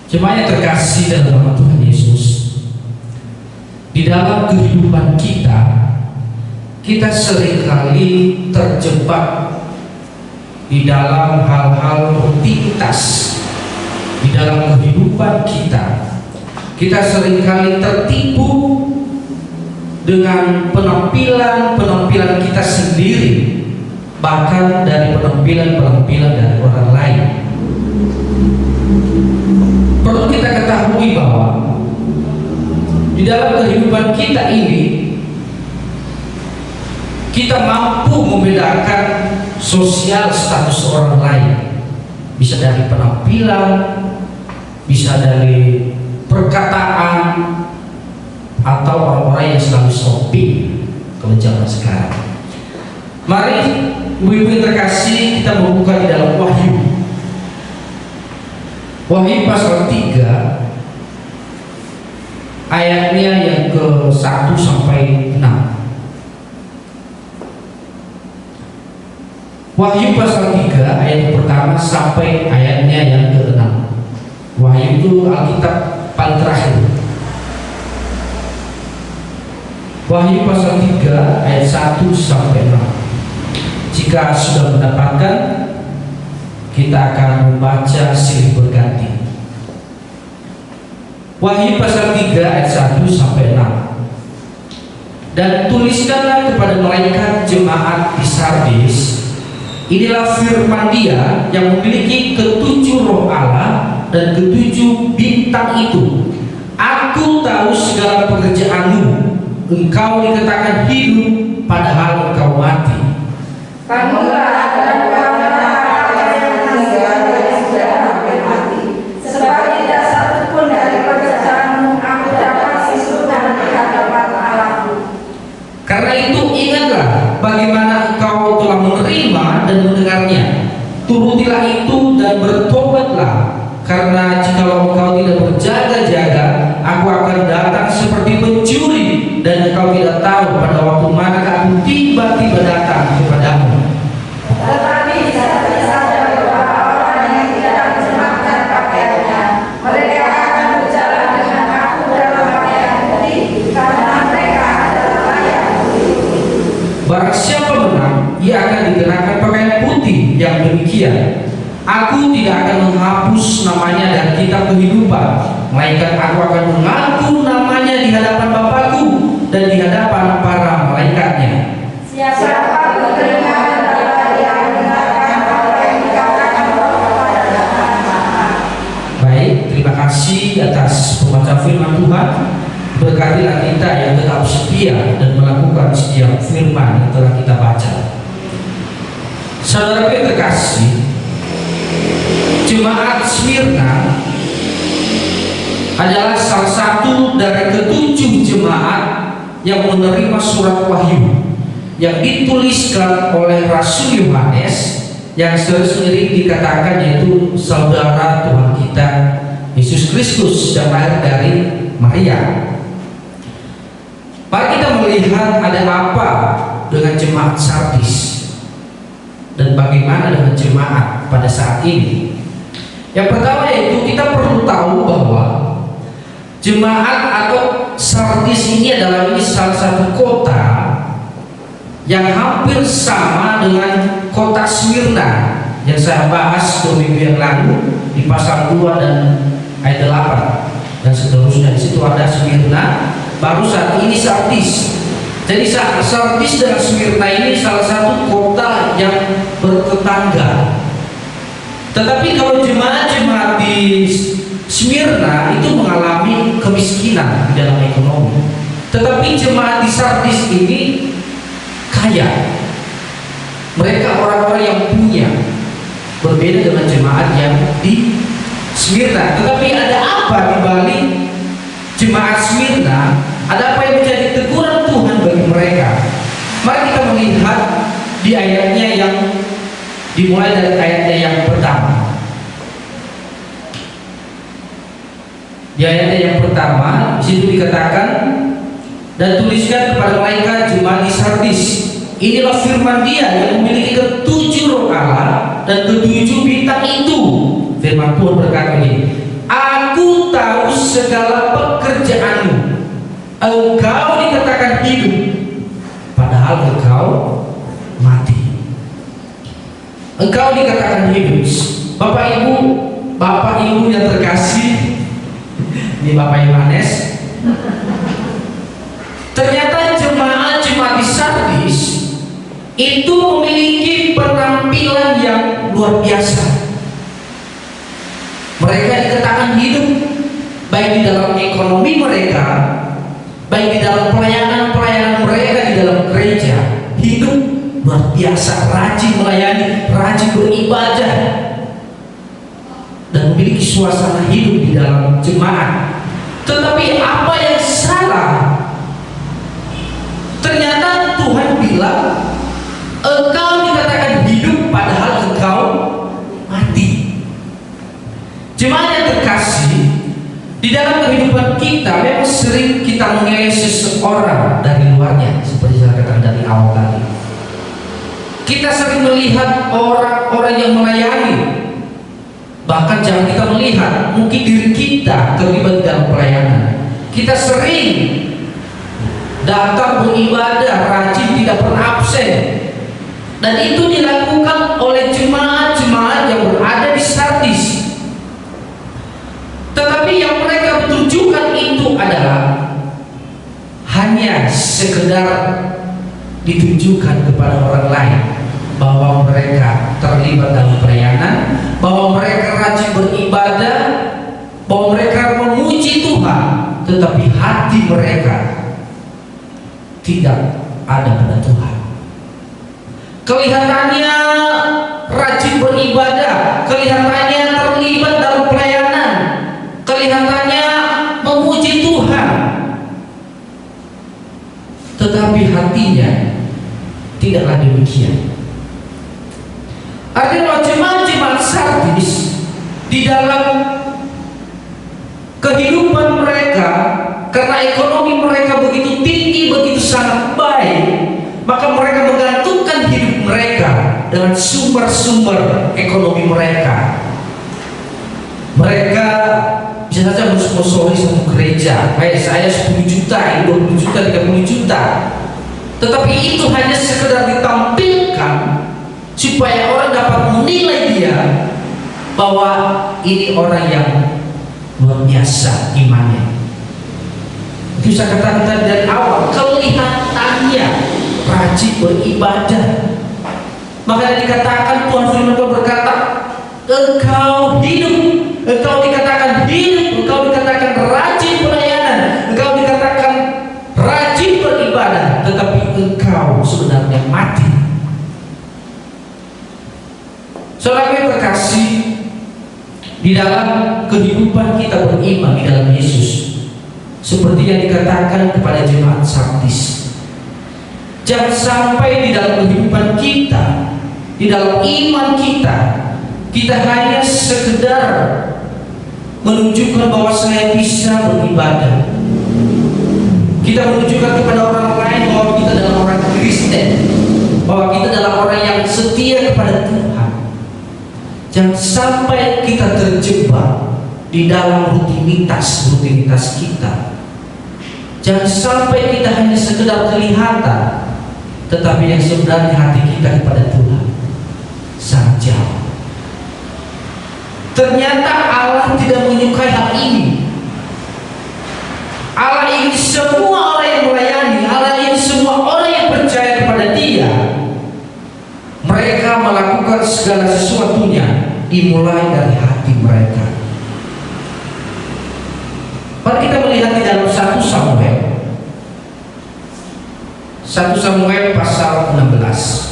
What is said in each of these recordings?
Jemaat yang terkasih dalam nama Tuhan Yesus, di dalam kehidupan kita seringkali terjebak di dalam hal-hal rutinitas di dalam kehidupan kita. Kita seringkali tertipu dengan penampilan kita sendiri, bahkan dari penampilan dari orang lain. Perlu kita ketahui bahwa di dalam kehidupan kita ini, kita mampu membedakan sosial status orang lain, bisa dari penampilan, bisa dari perkataan, atau orang-orang yang selalu shopping kalau zaman sekarang. Mari ibu-ibu yang terkasih, kita membuka di dalam Wahyu pasal 3 ayatnya yang ke-1 sampai 6. Wahyu pasal 3 ayat pertama sampai ayatnya yang ke-6. Wahyu itu Alkitab paling terakhir. Wahyu pasal 3 ayat 1 sampai 6. Jika sudah mendapatkan, kita akan membaca silih berganti. Wahyu pasal 3 ayat 1 sampai 6. Dan tuliskanlah kepada malaikat jemaat di Sardis, inilah firman Dia yang memiliki ketujuh roh Allah dan ketujuh bintang itu. Aku tahu segala pekerjaanmu, engkau dikatakan hidup padahal engkau mati. Kamulah adalah yang tinggal dan sudah hampir mati. Sebab tidak satu pun dari pekerjaanmu aku dapat sisihkan di hadapan Allahku. Karena itu ingatlah bagaimana engkau telah menerima dan mendengarnya. Turutilah itu dan bertobatlah. Karena jikalau engkau tidak berjaga-jaga, aku akan datang seperti pencuri, dan engkau tidak tahu pada waktu mana aku tiba-tiba datang kepadamu. Tetapi bisa saja beberapa orang yang tidak mencemarkan pakaiannya, mereka akan berjalan dengan aku dalam pakaian putih, karena mereka adalah rakyat putih. Barang siapa menang, ia akan dikenakan pakaian putih yang demikian. Aku tidak akan menghapus namanya dari kitab kehidupan, melainkan aku akan mengaku namanya di hadapan Bapakku dan di hadapan para malaikatnya. Siapa beriman adalah yang mendengarkan apa yang dikatakan kepada Tuhan. Baik, terima kasih atas pembacaan firman Tuhan. Berkatilah kita yang tetap setia dan melakukan setiap firman yang telah kita baca. Saudara yang terkasih, jemaat Smyrna adalah salah satu dari ketujuh jemaat yang menerima surat Wahyu yang dituliskan oleh Rasul Yohanes, yang sendiri dikatakan yaitu saudara Tuhan kita Yesus Kristus yang lahir dari Maria. Mari kita melihat ada apa dengan jemaat Sardis dan bagaimana dengan jemaat pada saat ini. Yang pertama yaitu kita perlu tahu bahwa jemaat atau Sardis ini adalah salah satu kota yang hampir sama dengan kota Smyrna yang saya bahas 2 minggu yang lalu di pasal 2 dan ayat 8 dan seterusnya. Di situ ada Smyrna, baru saat ini Sardis. Jadi Sardis dan Smyrna ini salah satu kota yang bertetangga. Tetapi kalau jemaat-jemaat di Smyrna itu mengalami kemiskinan di dalam ekonomi, tetapi jemaat di Sardis ini kaya. Mereka orang-orang yang punya, berbeda dengan jemaat yang di Smyrna. Tetapi ada apa di balik jemaat Smyrna? Ada apa yang menjadi teguran Tuhan bagi mereka? Mari kita melihat di ayatnya yang dimulai dari ayatnya yang pertama. Di ayatnya yang pertama, di situ dikatakan, dan tuliskan kepada malaikat jemaat di Sardis, inilah firman Dia yang memiliki ketujuh roh Allah dan ketujuh bintang itu. Firman Tuhan berkata ini, Aku tahu segala pekerjaanmu. Engkau dikatakan hidup, padahal engkau mati. Engkau dikatakan hidup. Bapak Ibu yang terkasih, ini Bapak Yohanes. Ternyata jemaat-jemaat di Sardis itu memiliki penampilan yang luar biasa. Mereka dikatakan hidup, baik di dalam ekonomi mereka, baik di dalam pelayanan mereka di dalam gereja. Hidup luar biasa, rajin melayani, rajin beribadah, dan memiliki suasana hidup di dalam jemaat. Tetapi apa yang salah? Ternyata Tuhan bilang, engkau dikatakan hidup padahal engkau mati. Jemaat yang terkasih, di dalam kehidupan kita memang sering kita menilai seseorang dari luarnya, seperti saya katakan dari awal tadi. Kita sering melihat orang-orang yang melayani, bahkan jangan kita melihat, mungkin diri kita terlibat dalam pelayanan. Kita sering datang beribadah, rajin, tidak pernah absen, dan itu dilakukan oleh jemaat-jemaat yang berada di Sardis. Tetapi yang mereka tunjukkan itu adalah hanya sekedar ditunjukkan kepada orang lain bahwa mereka terlibat dalam pelayanan, bahwa mereka rajin beribadah, bahwa mereka memuji Tuhan, tetapi hati mereka tidak ada pada Tuhan. Kelihatannya rajin beribadah, kelihatannya terlibat dalam pelayanan, kelihatannya memuji Tuhan, tetapi hatinya tidaklah demikian. Artinya jemaat-jemaat Sardis di dalam kehidupan mereka, karena ekonomi mereka begitu tinggi, begitu sangat baik, maka mereka menggantungkan hidup mereka dengan sumber-sumber ekonomi mereka. Mereka bisa saja mensponsori satu gereja, baik saya 10 juta, 20 juta, 30 juta, tetapi itu hanya sekedar ditampilkan supaya orang dapat menilai dia bahwa ini orang yang luar biasa imannya. Itu saya katakan dari awal, kelihatannya rajin beribadah. Maka dikatakan Tuhan firman Tuhan berkata, engkau hidup, engkau dikatakan hidup, engkau dikatakan rajin pelayanan, engkau dikatakan rajin beribadah, tetapi engkau sebenarnya mati. Saudara yang terkasih, di dalam kehidupan kita beriman di dalam Yesus, seperti yang dikatakan kepada jemaat Sardis, jangan sampai di dalam kehidupan kita, di dalam iman kita, kita hanya sekedar menunjukkan bahwa saya bisa beribadah. Kita menunjukkan kepada orang lain bahwa kita adalah orang Kristen, bahwa kita adalah orang yang setia kepada Tuhan. Jangan sampai kita terjebak di dalam rutinitas kita. Jangan sampai kita hanya sekedar kelihatan, tetapi yang sebenarnya hati kita kepada Tuhan sangat jauh. Ternyata Allah tidak menyukai hal ini. Allah ingin semua orang yang melayani, Allah ingin semua orang yang percaya kepada Dia, mereka melakukan segala sesuatunya dimulai dari hati mereka. Mari kita melihat di dalam 1 Samuel pasal 16.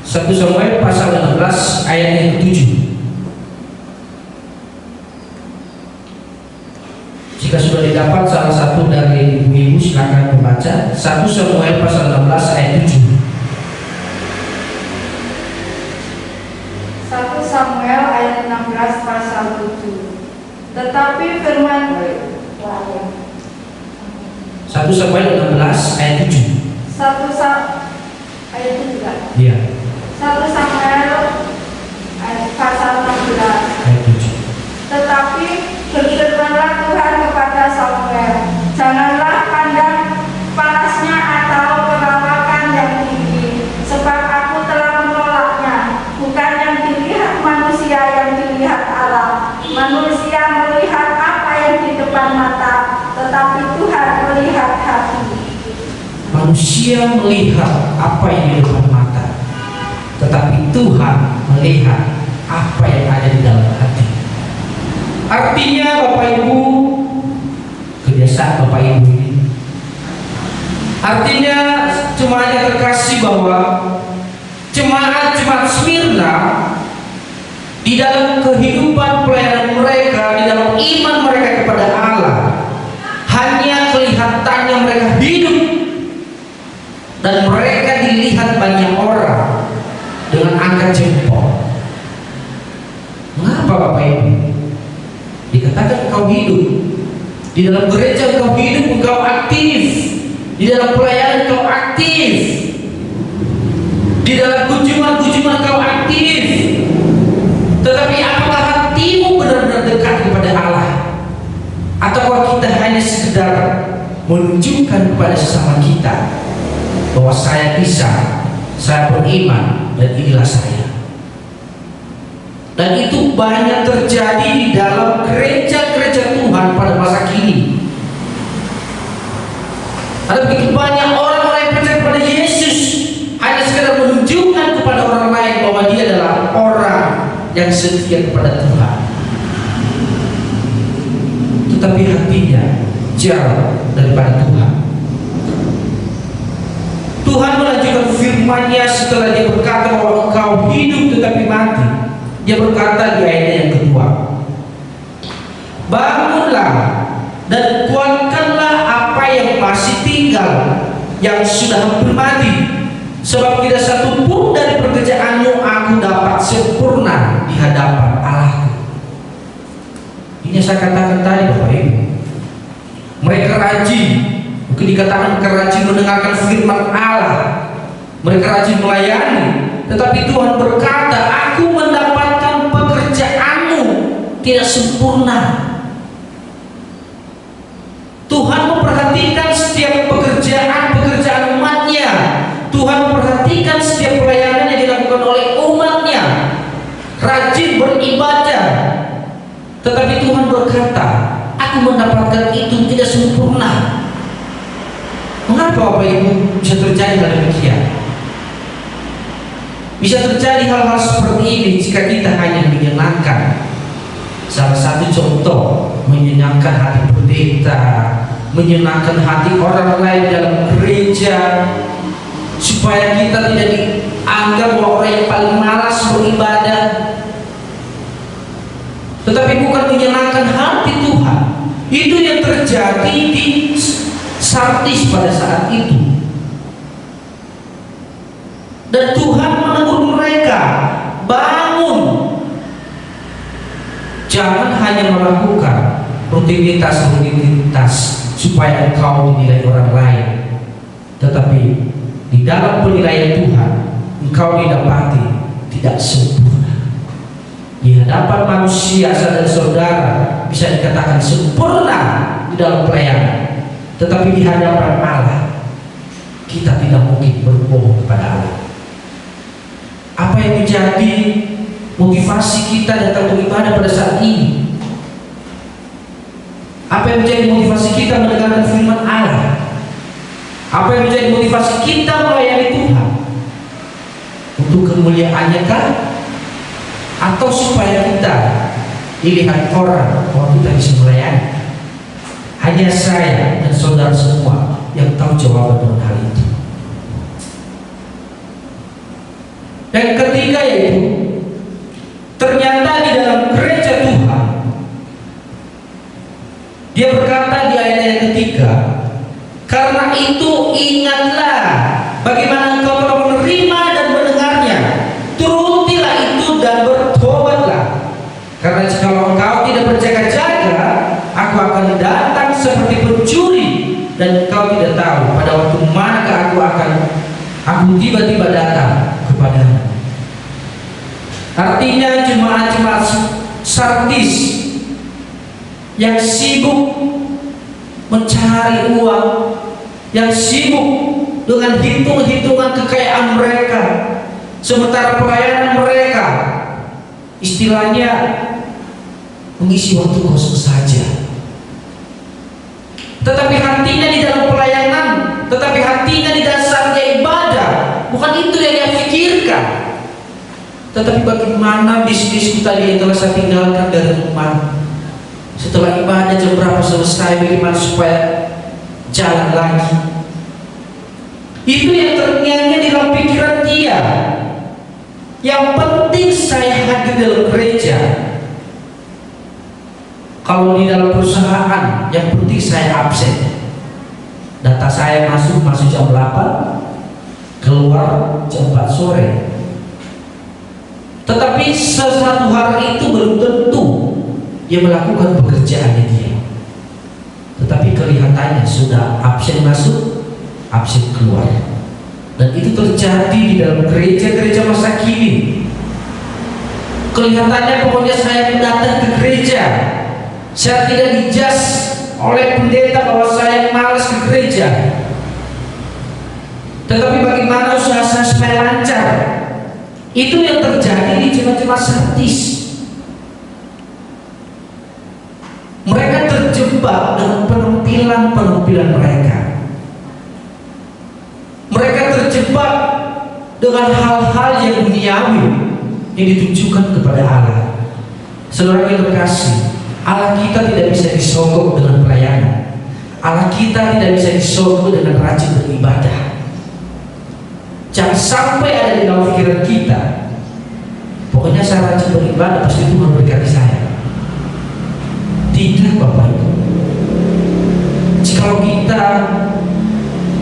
1 Samuel pasal 16 ayat yang ke-7. Jika sudah didapat salah satu dari ibu-ibu silakan membaca 1 Samuel pasal 16 ayat 7. 1 Samuel ayat 16 pasal 7. Tetapi firman 1 Samuel 16 ayat 7. ayat 7. Iya, 1 Samuel pasal 16. ayat 7. Tetapi berfirmanlah Tuhan kepada Samuel, janganlah pandang panasnya atau perawakan yang tinggi, sebab aku telah menolaknya. Bukan yang dilihat manusia, yang dilihat Allah. Manusia melihat apa yang di depan mata, tetapi Tuhan melihat hati. Manusia melihat apa yang di depan mata, tetapi Tuhan melihat apa yang ada di dalam hati. Artinya Bapak Ibu, kebiasaan Bapak Ibu ini, artinya jemaatnya terkasih bahwa jemaat Smyrna di dalam kehidupan pelayanan mereka, di dalam iman mereka kepada Allah, hanya kelihatannya mereka hidup dan mereka dilihat banyak orang dengan angkat jempol. Mengapa Bapak Ibu? Dikatakan engkau hidup di dalam gereja, engkau hidup, engkau aktif di dalam pelayanan, engkau aktif di dalam kunjungan-kunjungan, engkau aktif. Tetapi apakah hatimu benar-benar dekat kepada Allah? Ataukah kita hanya sekedar menunjukkan kepada sesama kita bahwa saya bisa, saya beriman, dan inilah saya? Dan itu banyak terjadi di dalam gereja-gereja Tuhan pada masa kini. Ada begitu banyak orang-orang yang percaya kepada Yesus hanya sekedar menunjukkan kepada orang lain bahwa dia adalah orang yang setia kepada Tuhan, tetapi hatinya jauh daripada Tuhan. Tuhan melanjutkan firman-Nya setelah dia berkata bahwa engkau hidup tetapi mati. Dia berkata di ayat yang kedua, bangunlah dan kuatkanlah apa yang masih tinggal, yang sudah hampir mati, sebab tidak satu pun dari pekerjaanmu aku dapat sempurna di hadapan Allahku. Ini yang saya katakan tadi Bapak Ibu, mereka rajin, mungkin dikatakan mereka rajin mendengarkan firman Allah, mereka rajin melayani, tetapi Tuhan berkata, aku mendapatkan pekerjaanmu tidak sempurna. Tuhan memperhatikan setiap pekerjaan umatnya. Tuhan memperhatikan setiap pelayanan yang dilakukan oleh umatnya, rajin beribadah. Tetapi Tuhan berkata, aku mendapatkan itu tidak sempurna. Mengapa Bapak Ibu bisa terjadi hal demikian? Bisa terjadi hal-hal seperti ini jika kita hanya menyenangkan. Salah satu contoh, menyenangkan hati pendeta, menyenangkan hati orang lain dalam gereja, supaya kita tidak dianggap bahwa orang yang paling malas beribadah. Tetapi bukan menyenangkan hati Tuhan. Itu yang terjadi di Sardis pada saat itu. Dan Tuhan menegur mereka, bangun, jangan hanya melakukan rutinitas supaya engkau dinilai orang lain, tetapi di dalam penilaian Tuhan engkau didapati tidak sempurna. Di hadapan manusia saudara bisa dikatakan sempurna di dalam pelayanan, tetapi di hadapan Allah kita tidak mungkin berbohong kepada Allah. Apa yang menjadi motivasi kita datang beribadah pada saat ini? Apa yang menjadi motivasi kita mendengarkan firman Allah? Apa yang menjadi motivasi kita melayani Tuhan? Untuk kemuliaannya kah? Atau supaya kita dilihat orang bahwa kita bisa melayani? Hanya saya dan saudara semua yang tahu jawaban dengan hal itu. Dan ketiga yaitu, ternyata di dalam gereja Tuhan, dia berkata di ayat yang ketiga, karena itu ingatlah bagaimana engkau telah menerima dan mendengarnya, turutilah itu dan bertobatlah. Karena jika engkau tidak berjaga-jaga, aku akan datang seperti pencuri, dan engkau tidak tahu pada waktu manakah aku tiba-tiba datang kepadamu. Artinya jemaat-jemaat Sardis yang sibuk mencari uang, yang sibuk dengan hitung-hitungan kekayaan mereka, sementara pelayanan mereka istilahnya mengisi waktu kosong saja. Tetapi hatinya di dalam pelayanan, tetapi hatinya di dasarnya ibadah. Bukan itu yang dia pikirkan. Tetapi bagaimana bisnisku tadi yang telah saya tinggalkan dari rumah, setelah ibadah jam berapa selesai, bagaimana supaya jalan lagi. Itu yang terngiang-ngiang di dalam pikiran dia. Yang penting saya hadir dalam gereja. Kalau di dalam perusahaan, yang penting saya absen. Data saya masuk jam 8, keluar jam 4 sore. Tetapi sesuatu hari itu belum tentu dia melakukan pekerjaannya dia. Tetapi kelihatannya sudah absen masuk, absen keluar. Dan itu terjadi di dalam gereja-gereja masa kini. Kelihatannya pokoknya saya datang ke gereja, saya tidak dijudge oleh pendeta bahwa saya malas ke gereja. Tetapi bagaimana usaha saya supaya lancar? Itu yang terjadi di jemaat-jemaat Sardis. Mereka terjebak dengan penampilan mereka. Mereka terjebak dengan hal-hal yang duniawi yang ditujukan kepada Allah. Saudara yang terkasih, Allah kita tidak bisa disogok dengan pelayanan. Allah kita tidak bisa disogok dengan rajin beribadah. Jangan sampai ada di dalam pikiran kita, pokoknya saya rajin beribadah pasti Tuhan berkati saya. Tidak, Bapak Ibu. Jikalau kita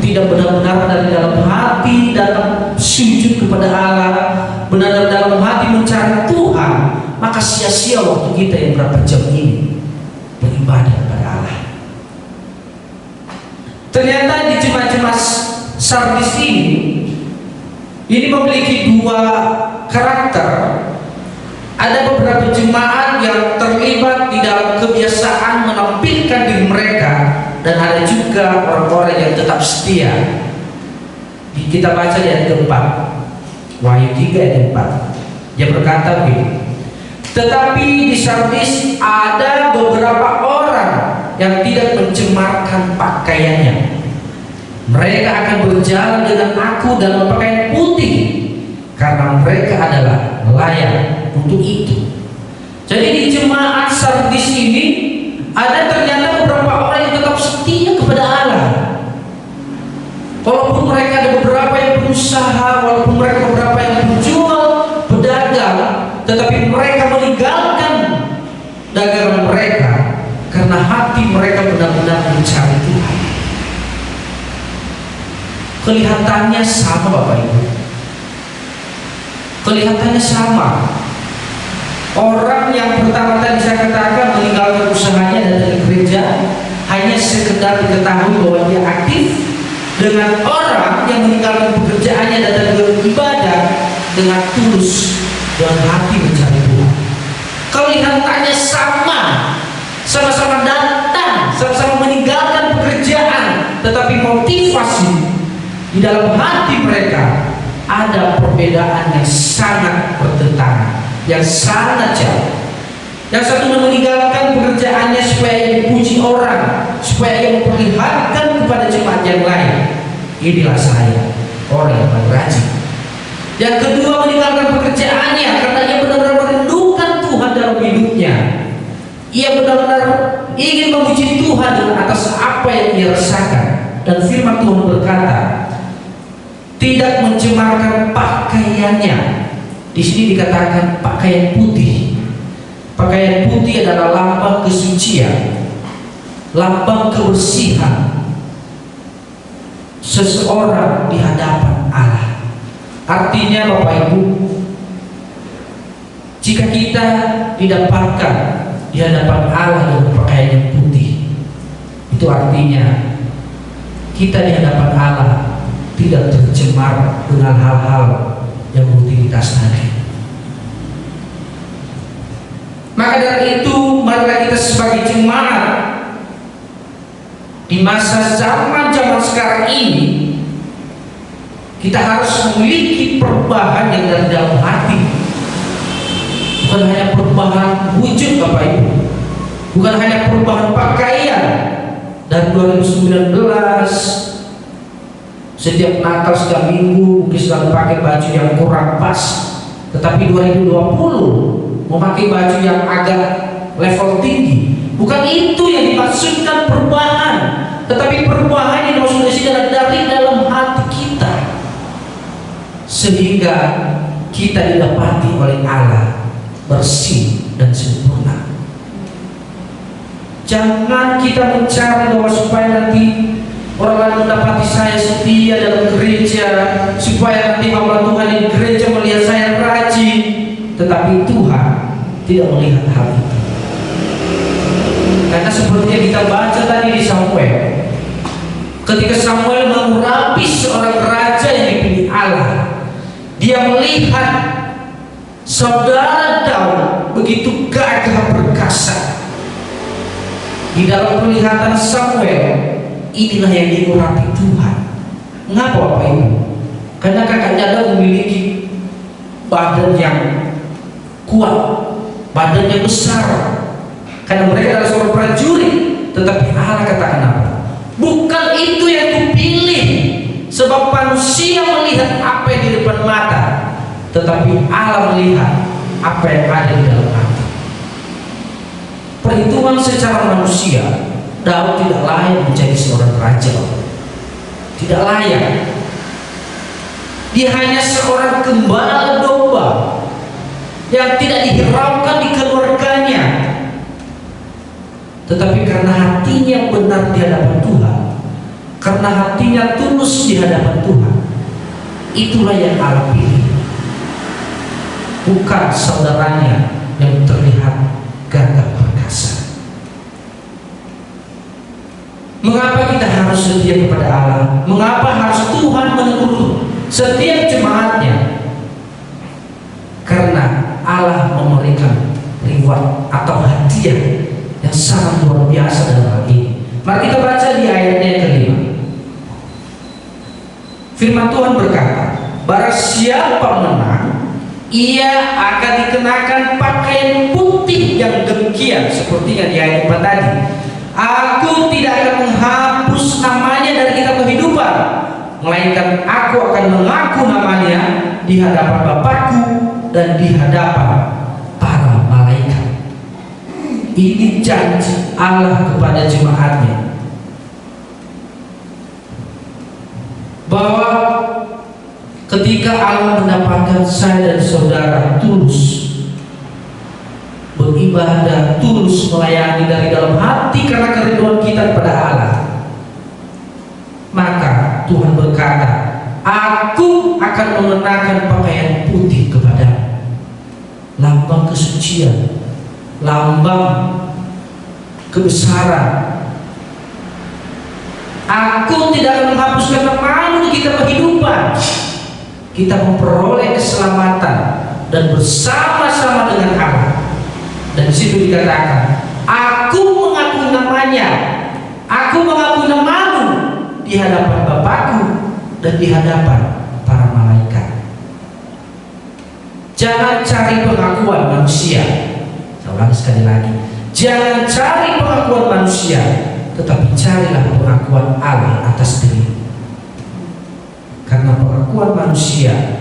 tidak benar-benar dari dalam hati dalam sujud kepada Allah, benar-benar dalam hati mencari Tuhan, maka sia-sia waktu kita yang berapa jam ini beribadah kepada Allah. Ternyata di jemaat-jemaat Sardis ini memiliki dua karakter. Ada beberapa jemaat yang terlibat di dalam kebiasaan menampilkan diri mereka, dan ada juga orang-orang yang tetap setia. Kita baca di ayat keempat, Wahyu 3 ayat 4. Dia berkata begini, tetapi di Sardis ada beberapa orang yang tidak mencemarkan pakaiannya. Mereka akan berjalan dengan aku dalam pakaian putih, karena mereka adalah layak untuk itu. Jadi di jemaat Sardis ini ada ternyata beberapa orang yang tetap setia kepada Allah. Walaupun mereka ada beberapa yang berusaha, walaupun mereka beberapa yang menjual, pedagang, tetapi mereka meninggalkan dagangan mereka karena hati mereka benar-benar mencari Tuhan. Kelihatannya sama, Bapak Ibu. Kelihatannya sama. Orang yang pertama tadi saya katakan meninggalkan usahanya dan dari gereja hanya sekedar diketahui bahwa dia aktif, dengan orang yang meninggalkan pekerjaannya dan dari beribadah dengan tulus, dengan hati mencari Tuhan. Kelihatannya sama, sama-sama datang, sama-sama meninggalkan pekerjaan, tetapi motivasi di dalam hati mereka ada perbedaan yang sangat bertentangan, yang sangat jauh. Yang satu meninggalkan pekerjaannya supaya dipuji orang, supaya ia memperlihatkan kepada jemaat yang lain, inilah saya, orang yang paling rajin. Yang kedua meninggalkan pekerjaannya karena ia benar-benar merindukan Tuhan dalam hidupnya. Ia benar-benar ingin memuji Tuhan atas apa yang ia rasakan. Dan firman Tuhan berkata, tidak mencemarkan pakaiannya. Di sini dikatakan pakaian putih. Pakaian putih adalah lambang kesucian, lambang kebersihan seseorang di hadapan Allah. Artinya Bapak Ibu, jika kita didapatkan di hadapan Allah dengan pakaian yang putih, itu artinya kita di hadapan Allah tidak tercemar dengan hal-hal yang rutinitas tadi. Maka dari itu, marilah kita sebagai jemaat di masa zaman sekarang ini, kita harus memiliki perubahan yang dari dalam hati, bukan hanya perubahan wujud Bapak Ibu, bukan hanya perubahan pakaian. Dari 2019 setiap Natal setiap minggu mungkin selalu pakai baju yang kurang pas, tetapi 2020 memakai baju yang agak level tinggi. Bukan itu yang dimaksudkan perubahan, tetapi perubahan yang dimaksudkan di sini adalah dari dalam hati kita, sehingga kita didapati oleh Allah bersih dan sempurna. Jangan kita mencari bahwa supaya nanti orang lain mendapati saya setia dalam gereja, supaya nanti hamba Tuhan di gereja melihat saya rajin, tetapi Tuhan tidak melihat hal itu. Karena seperti yang kita baca tadi di Samuel, ketika Samuel mengurapi seorang raja yang dipilih Allah, dia melihat saudara Daud begitu gagah perkasa. Di dalam penglihatan Samuel, inilah yang diurapi Tuhan. Mengapa Bapak Ibu? Karena kakaknya Daud memiliki badan yang kuat, badan yang besar. Karena mereka adalah seorang prajurit. Tetapi Allah katakan apa? Bukan itu yang kupilih, sebab manusia melihat apa yang di depan mata, tetapi Allah melihat apa yang ada di dalam hati. Perhitungan secara manusia, Daud tidak layak menjadi seorang raja. Tidak layak. Dia hanya seorang gembala domba yang tidak dihiraukan di keluarganya. Tetapi karena hatinya benar di hadapan Tuhan, karena hatinya tulus di hadapan Tuhan, itulah yang Allah pilih. Bukan saudaranya yang terlihat gagah perkasa. Mengapa kita harus setia kepada Allah? Mengapa harus Tuhan menegur setiap jemaatnya? Karena Allah memberikan reward atau hadiah yang sangat luar biasa dalam hal ini. Mari kita baca di ayatnya yang kelima. Firman Tuhan berkata, barang siapa menang, ia akan dikenakan pakaian putih yang demikian, seperti yang di ayat 4 tadi. Aku tidak akan menghapus namanya dari kitab kehidupan, melainkan aku akan mengaku namanya di hadapan Bapakku dan di hadapan para malaikat. Ini janji Allah kepada jemaatnya, bahwa ketika Allah mendapatkan saya dan saudara tulus beribadah, tulus melayani dari dalam hati karena kerinduan kita kepada Allah, maka Tuhan berkata, aku akan mengenakan pakaian putih kepada lambang kesucian, lambang kebesaran. Aku tidak akan menghapuskan namamu di kitab kehidupan. Kita memperoleh keselamatan dan bersama-sama dengan Allah. Dan disitu dikatakan, aku mengaku namanya, aku mengaku namamu di hadapan Bapakku dan di hadapan para malaikat. Jangan cari pengakuan manusia. Saya ulangi sekali lagi, jangan cari pengakuan manusia, tetapi carilah pengakuan Allah atas diri. Karena pengakuan manusia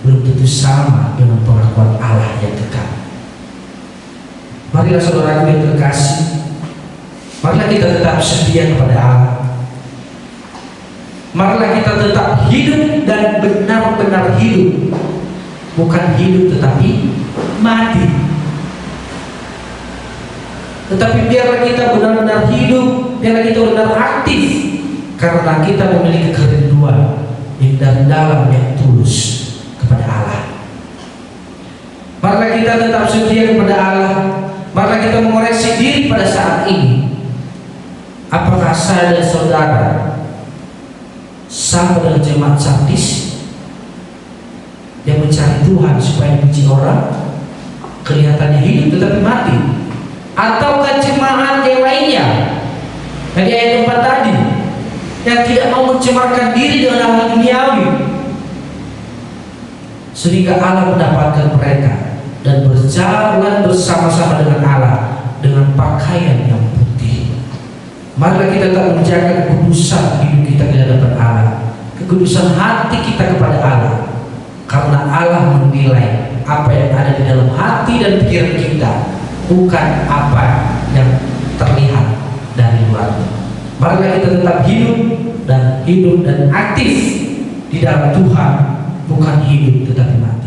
belum tentu sama dengan pengakuan Allah yang dekat. Marilah saudara yang terkasih, marilah kita tetap setia kepada Allah. Marilah kita tetap hidup dan benar-benar hidup, bukan hidup tetapi mati. Tetapi biarlah kita benar-benar hidup, biarlah kita benar aktif, karena kita memiliki kerinduan yang dari dalam yang tulus kepada Allah. Marilah kita tetap setia kepada Allah. Marilah kita mengoreksi diri pada saat ini. Apakah saya dan saudara sama dengan jemaat Sardis yang mencari Tuhan supaya dipuji orang, kelihatannya hidup tetapi mati? Ataukah jemaat yang lainnya dari ayat 4 tadi yang tidak mau mencemarkan diri dengan hal duniawi sehingga Allah mendapatkan mereka dan berjalan bersama-sama dengan Allah dengan pakaian yang putih? Marilah kita tak menjaga kekudusan hidup kita di hadapan Allah, kekudusan hati kita kepada Allah, karena Allah menilai apa yang ada di dalam hati dan pikiran kita, bukan apa yang terlihat dari luar. Marilah kita tetap hidup dan aktif di dalam Tuhan, bukan hidup tetapi mati.